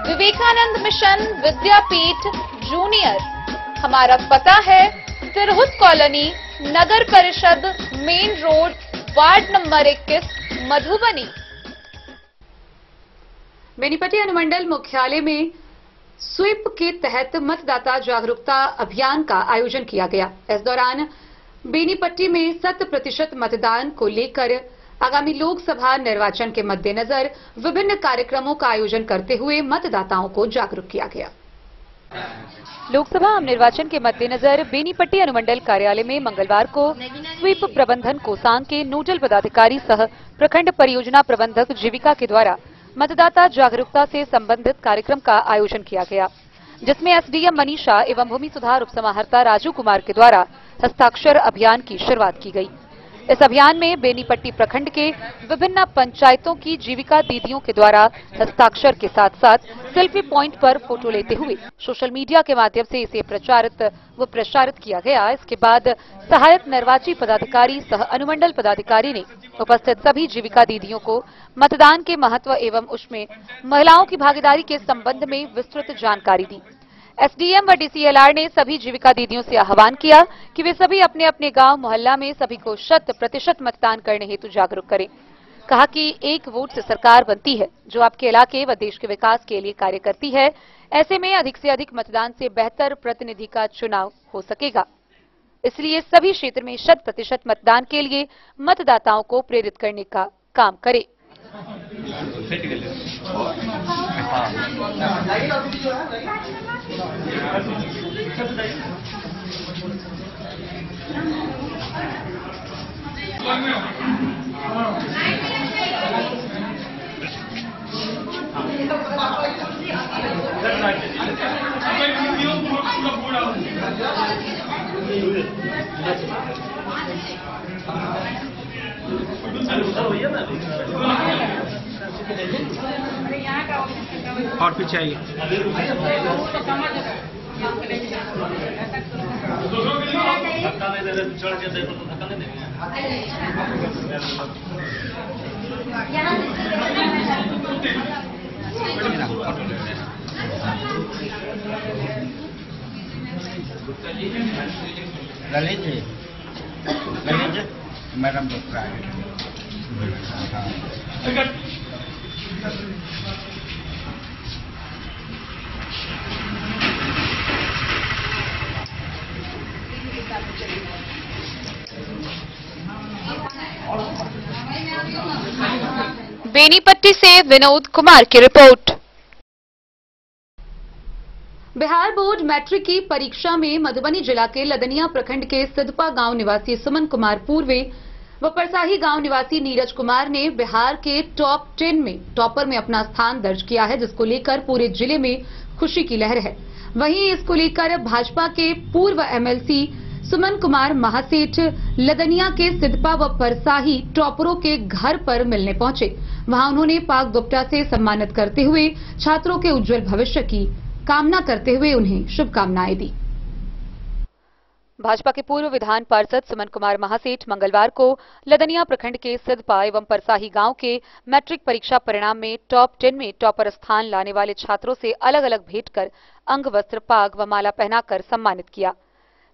विवेकानंद मिशन विद्यापीठ जूनियर, हमारा पता है तिरहुत कॉलोनी, नगर परिषद, main road, ward number 21, Madhubani. Benipatti अनुमंडल मुख्यालय में स्वीप के तहत मतदाता जागरूकता अभियान का आयोजन किया गया। इस दौरान बेनीपट्टी में 100% मतदान को लेकर आगामी लोकसभा निर्वाचन के मद्देनजर विभिन्न कार्यक्रमों का आयोजन करते हुए मतदाताओं को जागरूक किया गया। लोकसभा आम निर्वाचन के मद्देनजर बेनीपट्टी अनुमंडल कार्यालय में मंगलवार को स्वीप प्रबंधन कोसांग के नोडल पदाधिकारी सह प्रखंड परियोजना प्रबंधक जीविका के द्वारा मतदाता जागरूकता से संबंधित कार्यक्रम का आयोजन किया गया, जिसमें SDM मनीषा एवं भूमि सुधार उपसमाहर्ता राजू कुमार के द्वारा हस्ताक्षर अभियान की शुरुआत की गई। इस अभियान में बेनीपट्टी प्रखंड के विभिन्न पंचायतों की जीविका दीदियों के द्वारा हस्ताक्षर के साथ साथ सेल्फी पॉइंट पर फोटो लेते हुए सोशल मीडिया के माध्यम से इसे प्रचारित किया गया। इसके बाद सहायक निर्वाची पदाधिकारी सह अनुमंडल पदाधिकारी ने उपस्थित सभी जीविका दीदियों को मतदान के महत्व एवं उसमें महिलाओं की भागीदारी के संबंध में विस्तृत जानकारी दी। SDM व DCLR ने सभी जीविका दीदियों से आह्वान किया कि वे सभी अपने अपने गांव मोहल्ला में सभी को 100% मतदान करने हेतु जागरूक करें। कहा कि एक वोट से सरकार बनती है, जो आपके इलाके व देश के विकास के लिए कार्य करती है। ऐसे में अधिक से अधिक मतदान से बेहतर प्रतिनिधि का चुनाव हो सकेगा। इसलिए सभी क्षेत्र में 100% मतदान के लिए मतदाताओं को प्रेरित करने का काम करें। और पीछे आइए। ललित जी, मैडम तो बेनीपट्टी से विनोद कुमार की रिपोर्ट। बिहार बोर्ड मैट्रिक की परीक्षा में मधुबनी जिला के लदनिया प्रखंड के सिद्धपा गांव निवासी सुमन कुमार पूर्वे व परसाही गांव निवासी नीरज कुमार ने बिहार के टॉप 10 में टॉपर में अपना स्थान दर्ज किया है, जिसको लेकर पूरे जिले में खुशी की लहर है। वहीं इसको लेकर भाजपा के पूर्व एमएलसी सुमन कुमार महासेठ लदनिया के सिद्धपा व परसाही टॉपरों के घर पर मिलने पहुंचे। वहां उन्होंने पाक गुप्ता से सम्मानित करते हुए छात्रों के उज्जवल भविष्य की कामना करते हुए उन्हें शुभकामनाएं दी। भाजपा के पूर्व विधान पार्षद सुमन कुमार महासेठ मंगलवार को लदनिया प्रखंड के सिद्धपा एवं परसाही गांव के मैट्रिक परीक्षा परिणाम में टॉप 10 में टॉपर स्थान लाने वाले छात्रों से अलग अलग भेंट कर अंग वस्त्र पाग व माला पहनाकर सम्मानित किया।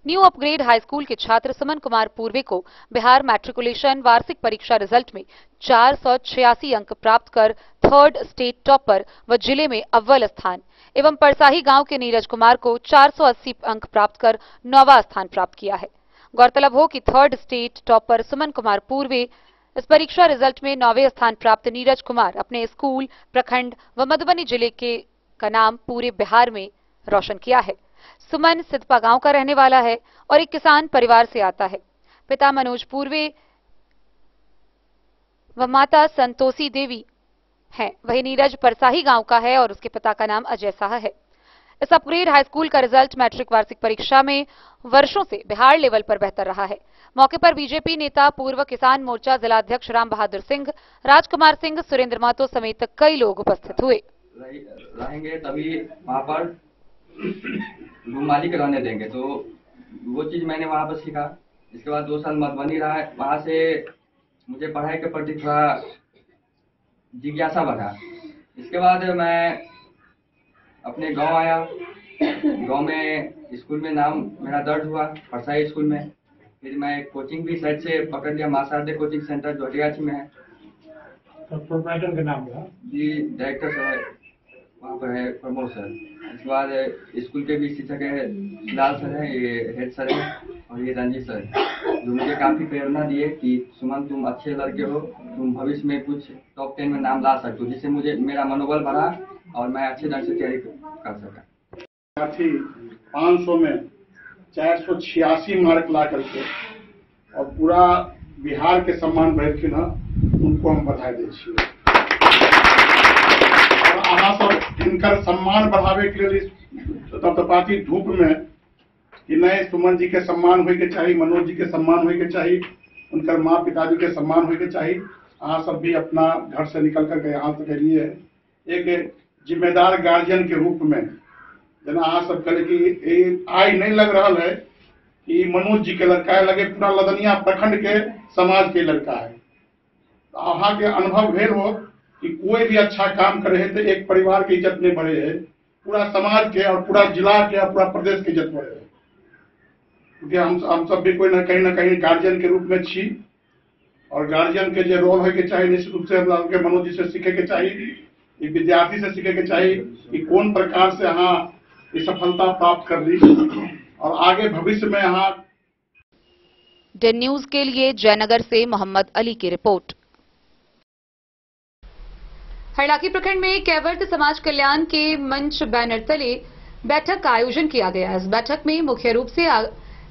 न्यू अपग्रेड हाई स्कूल के छात्र सुमन कुमार पूर्वे को बिहार मैट्रिकुलेशन वार्षिक परीक्षा रिजल्ट में 486 अंक प्राप्त कर 3rd स्टेट टॉपर व जिले में अव्वल स्थान एवं परसाही गांव के नीरज कुमार को 480 अंक प्राप्त कर 9वां स्थान प्राप्त किया है। गौरतलब हो कि 3rd state topper Suman Kumar Purve इस परीक्षा रिजल्ट में 9वें स्थान प्राप्त नीरज कुमार अपने स्कूल, प्रखंड व मधुबनी जिले के का नाम पूरे बिहार में रोशन किया है। सुमन सिद्धपा गांव का रहने वाला है और एक किसान परिवार से आता है। पिता मनोज पूर्वे व माता संतोषी देवी है। वही नीरज परसाही गांव का है और उसके पिता का नाम अजय शाह है। इस अपग्रेड हाई स्कूल का रिजल्ट मैट्रिक वार्षिक परीक्षा में वर्षों से बिहार लेवल पर बेहतर रहा है। मौके पर बीजेपी नेता पूर्व किसान मोर्चा जिलाध्यक्ष राम बहादुर सिंह, राजकुमार सिंह, सुरेंद्र महतो समेत कई लोग उपस्थित हुए। रहेंगे तभी वहाँ पर मालिक रहने देंगे, तो वो चीज मैंने वहाँ पर सीखा। इसके बाद 2 साल मधुबनी रहा, वहाँ से मुझे पढ़ाई के प्रति थोड़ा जिज्ञासा बढ़ा। इसके बाद मैं अपने गांव आया। गांव में स्कूल में नाम मेरा दर्ज हुआ, परसाई स्कूल में। फिर मैं कोचिंग भी साइड से पकड़ लिया, मां शारदे कोचिंग सेंटर जो हटियाची में है। तो प्रोप्राइटर का नाम क्या जी? डायरेक्टर सर वहाँ पर है, प्रमोद सर। इसके बाद स्कूल के भी शिक्षक है, लाल सर है, ये हेड सर है, और ये रंजीत सर, जो मुझे काफी प्रेरणा दिए कि सुमन तुम अच्छे लड़के हो, तुम भविष्य में कुछ टॉप 10 में नाम ला सकते हो, जिससे मुझे मेरा मनोबल बढ़ा और मैं अच्छे ढंग से तैयारी कर सका। 500 में 486 मार्क ला करके और पूरा बिहार के सम्मान बढ़ेलखिन है, उनको हम बधाई दै छियै। अहाँ सब इनकर सम्मान बढ़ावे के लिए तपतपाती धूप में कि नहीं सुमन जी के सम्मान होय के चाहिए, मनोज जी के सम्मान होय के चाहिए, उनकर माँ पिताजी के सम्मान होय के चाहिए। अहाँ सब भी अपना घर से निकल करके यहाँ तक लिए एक जिम्मेदार गार्जियन के रूप में जना अहाँ सब कहले कि आई नहीं लग रहा है कि मनोज जी के लड़का है, लगे पूरा लदनिया प्रखंड के समाज के लड़का है। अहाँ के अनुभव भेल हो कि कोई भी अच्छा काम करे है तो एक परिवार की इज्जत नहीं बढ़े है, पूरा समाज के और पूरा जिला के और पूरा प्रदेश की इज्जत बढ़े है। क्योंकि हम सब भी कोई न कहीं गार्जियन के रूप में छी और गार्जियन के जो रोल है के चाहिए निश्चित रूप से हम के मनोज जी से सीखे के चाहिए, विद्यार्थी से सीखे के चाहिए कि कौन प्रकार से हाँ ये सफलता प्राप्त कर ली और आगे भविष्य में हाँ। डेन न्यूज के लिए जयनगर से मोहम्मद अली की रिपोर्ट। हरलाखी प्रखंड में कैवर्त समाज कल्याण के मंच बैनर तले बैठक का आयोजन किया गया। इस बैठक में मुख्य रूप से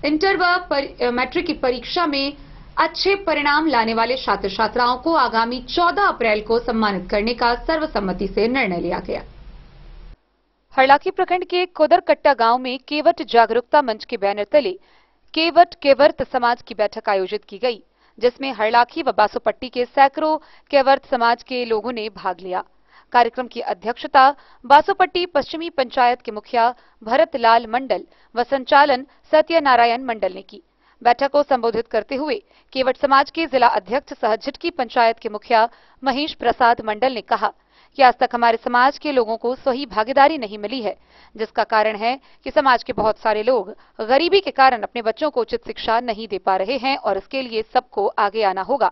इंटर व मैट्रिक की परीक्षा में अच्छे परिणाम लाने वाले छात्र छात्राओं को आगामी 14 अप्रैल को सम्मानित करने का सर्वसम्मति से निर्णय लिया गया। हरलाखी प्रखंड के कोदरकट्टा गांव में केवट जागरूकता मंच के बैनर तले केवट केवर्त समाज की बैठक आयोजित की गई, जिसमें हरलाखी व बासोपट्टी के सैकड़ों केवर्त समाज के लोगों ने भाग लिया। कार्यक्रम की अध्यक्षता बासोपट्टी पश्चिमी पंचायत के मुखिया भरतलाल मंडल व संचालन सत्यनारायण मंडल ने की। बैठक को संबोधित करते हुए केवट समाज के जिला अध्यक्ष सह झिटकी पंचायत के मुखिया महेश प्रसाद मंडल ने कहा कि आज तक हमारे समाज के लोगों को सही भागीदारी नहीं मिली है, जिसका कारण है कि समाज के बहुत सारे लोग गरीबी के कारण अपने बच्चों को उचित शिक्षा नहीं दे पा रहे हैं और इसके लिए सबको आगे आना होगा,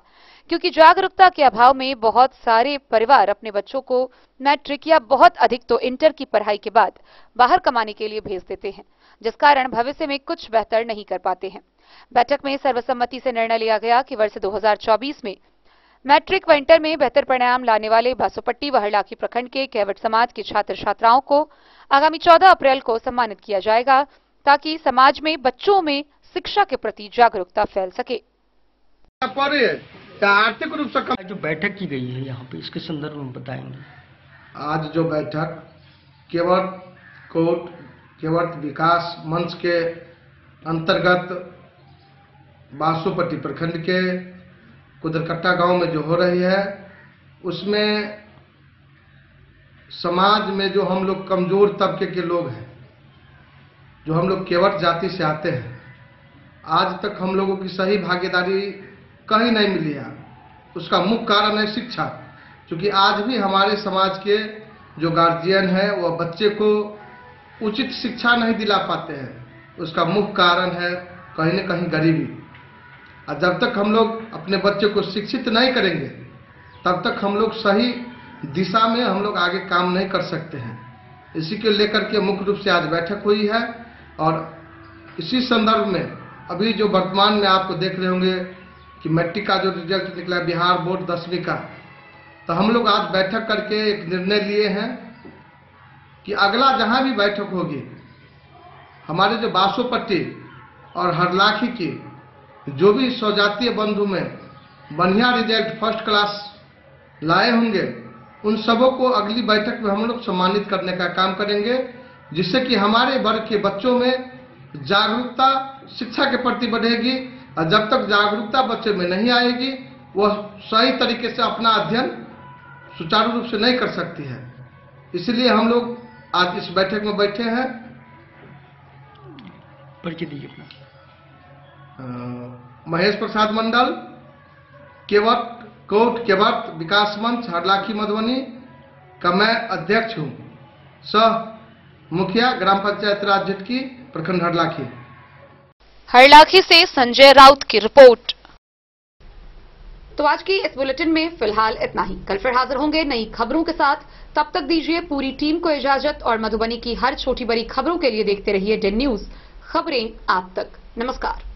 क्योंकि जागरूकता के अभाव में बहुत सारे परिवार अपने बच्चों को मैट्रिक या बहुत अधिक तो इंटर की पढ़ाई के बाद बाहर कमाने के लिए भेज देते हैं, जिस कारण भविष्य में कुछ बेहतर नहीं कर पाते हैं। बैठक में सर्वसम्मति से निर्णय लिया गया कि वर्ष 2024 में मैट्रिक व इंटर में बेहतर परिणाम लाने वाले बासोपट्टी व हरलाखी प्रखंड के केवट समाज के छात्र छात्राओं को आगामी 14 अप्रैल को सम्मानित किया जाएगा, ताकि समाज में बच्चों में शिक्षा के प्रति जागरूकता फैल सके। आर्थिक रूप से जो बैठक की गई है यहाँ पे, इसके संदर्भ में बताएंगे। आज जो बैठक केवट विकास मंच के अंतर्गत बासोपट्टी प्रखंड के कुदरकट्टा गांव में जो हो रही है, उसमें समाज में जो हम लोग कमजोर तबके के लोग हैं, जो हम लोग केवट जाति से आते हैं, आज तक हम लोगों की सही भागीदारी कहीं नहीं मिली है। उसका मुख्य कारण है शिक्षा, क्योंकि आज भी हमारे समाज के जो गार्जियन है वह बच्चे को उचित शिक्षा नहीं दिला पाते हैं। उसका मुख्य कारण है कहीं न कहीं गरीबी। और जब तक हम लोग अपने बच्चे को शिक्षित नहीं करेंगे, तब तक हम लोग सही दिशा में हम लोग आगे काम नहीं कर सकते हैं। इसी को लेकर के मुख्य रूप से आज बैठक हुई है। और इसी संदर्भ में अभी जो वर्तमान में आपको देख रहे होंगे कि मैट्रिक का जो रिजल्ट निकला बिहार बोर्ड 10वीं का, तो हम लोग आज बैठक करके एक निर्णय लिए हैं कि अगला जहां भी बैठक होगी, हमारे जो बासोपट्टी और हरलाखी की जो भी स्वजातीय बंधु में बढ़िया रिजल्ट फर्स्ट क्लास लाए होंगे, उन सबों को अगली बैठक में हम लोग सम्मानित करने का काम करेंगे, जिससे कि हमारे वर्ग के बच्चों में जागरूकता शिक्षा के प्रति बढ़ेगी। और जब तक जागरूकता बच्चे में नहीं आएगी, वह सही तरीके से अपना अध्ययन सुचारू रूप से नहीं कर सकती है। इसलिए हम लोग आज इस बैठक में बैठे हैं। परिचय दीजिए अपना। महेश प्रसाद मंडल, केवट विकास मंच हरलाखी मधुबनी का मैं अध्यक्ष हूँ, सह मुखिया ग्राम पंचायत राज झिटकी प्रखंड हरलाखी। हरलाखी से संजय राउत की रिपोर्ट। तो आज की इस बुलेटिन में फिलहाल इतना ही। कल फिर हाजिर होंगे नई खबरों के साथ। तब तक दीजिए पूरी टीम को इजाजत और मधुबनी की हर छोटी बड़ी खबरों के लिए देखते रहिए डेन न्यूज, खबरें आप तक। नमस्कार।